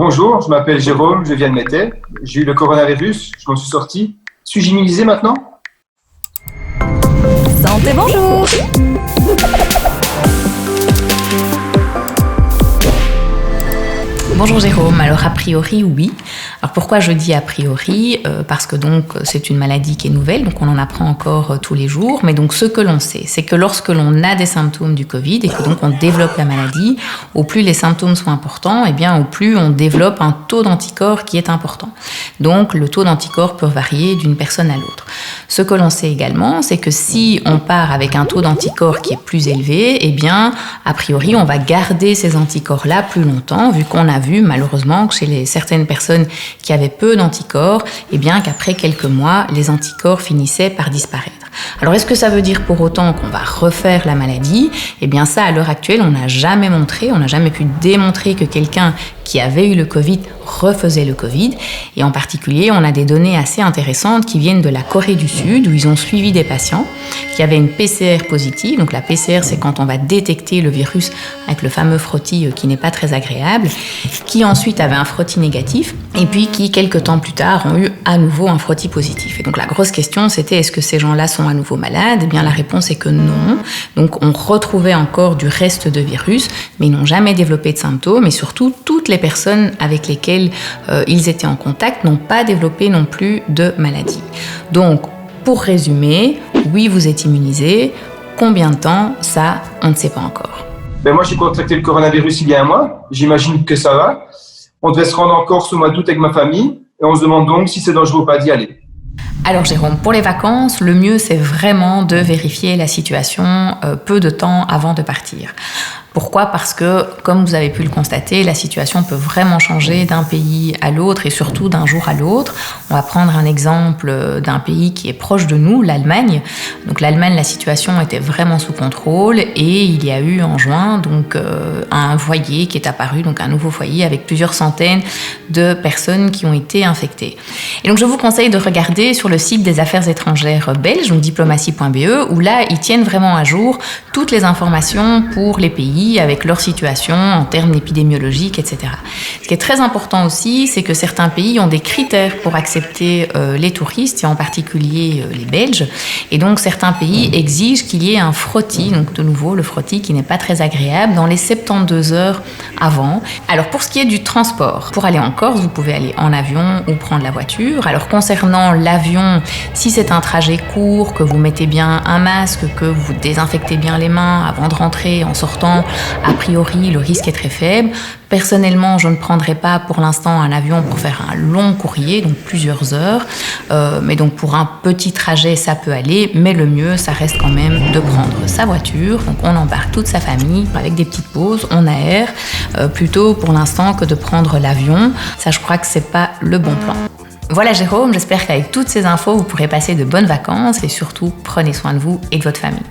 Bonjour, je m'appelle Jérôme, je viens de Mettey. J'ai eu le coronavirus, je m'en suis sorti. Suis-je immunisé maintenant? Santé, bonjour. Bonjour Jérôme, alors a priori oui. Alors pourquoi je dis a priori? Parce que donc c'est une maladie qui est nouvelle, donc on en apprend encore tous les jours. Mais donc ce que l'on sait, c'est que lorsque l'on a des symptômes du Covid et que donc on développe la maladie, au plus les symptômes sont importants, et bien au plus on développe un taux d'anticorps qui est important. Donc le taux d'anticorps peut varier d'une personne à l'autre. Ce que l'on sait également, c'est que si on part avec un taux d'anticorps qui est plus élevé, eh bien a priori on va garder ces anticorps-là plus longtemps, vu qu'on a vu malheureusement que chez certaines personnes qui avaient peu d'anticorps, eh bien qu'après quelques mois, les anticorps finissaient par disparaître. Alors est-ce que ça veut dire pour autant qu'on va refaire la maladie? Eh bien ça, à l'heure actuelle, on n'a jamais montré, on n'a jamais pu démontrer que quelqu'un qui avait eu le Covid refaisait le Covid. Et en particulier, on a des données assez intéressantes qui viennent de la Corée du Sud, où ils ont suivi des patients qui avaient une PCR positive. Donc la PCR, c'est quand on va détecter le virus avec le fameux frottis qui n'est pas très agréable, qui ensuite avaient un frottis négatif, et puis qui, quelques temps plus tard, ont eu à nouveau un frottis positif. Et donc la grosse question, c'était est-ce que ces gens-là sont à nouveau malades? Eh bien la réponse est que non. Donc on retrouvait encore du reste de virus, mais ils n'ont jamais développé de symptômes, et surtout, toutes les personnes avec lesquelles ils étaient en contact n'ont pas développé non plus de maladie. Donc, pour résumer, oui, vous êtes immunisé. Combien de temps? Ça, on ne sait pas encore. Moi, j'ai contracté le coronavirus il y a un mois. J'imagine que ça va. On devait se rendre en Corse au mois d'août avec ma famille et on se demande donc si c'est dangereux ou pas d'y aller. Alors Jérôme, pour les vacances, le mieux c'est vraiment de vérifier la situation peu de temps avant de partir. Pourquoi? Parce que, comme vous avez pu le constater, la situation peut vraiment changer d'un pays à l'autre et surtout d'un jour à l'autre. On va prendre un exemple d'un pays qui est proche de nous, l'Allemagne. Donc l'Allemagne, la situation était vraiment sous contrôle et il y a eu en juin donc un foyer qui est apparu, donc un nouveau foyer avec plusieurs centaines de personnes qui ont été infectées. Et donc je vous conseille de regarder sur le site des affaires étrangères belges, donc diplomatie.be, où là ils tiennent vraiment à jour toutes les informations pour les pays avec leur situation en termes épidémiologiques, etc. Ce qui est très important aussi, c'est que certains pays ont des critères pour accepter les touristes, et en particulier les Belges. Et donc, certains pays exigent qu'il y ait un frottis, donc de nouveau, le frottis qui n'est pas très agréable, dans les 72 heures avant. Alors, pour ce qui est du transport, pour aller en Corse, vous pouvez aller en avion ou prendre la voiture. Alors, concernant l'avion, si c'est un trajet court, que vous mettez bien un masque, que vous désinfectez bien les mains avant de rentrer, en sortant, a priori, le risque est très faible. Personnellement, je ne prendrai pas pour l'instant un avion pour faire un long courrier, donc plusieurs heures. Mais donc pour un petit trajet, ça peut aller. Mais le mieux, ça reste quand même de prendre sa voiture. Donc on embarque toute sa famille avec des petites pauses, on aère, plutôt pour l'instant que de prendre l'avion. Ça, je crois que c'est pas le bon plan. Voilà Jérôme, j'espère qu'avec toutes ces infos, vous pourrez passer de bonnes vacances et surtout, prenez soin de vous et de votre famille.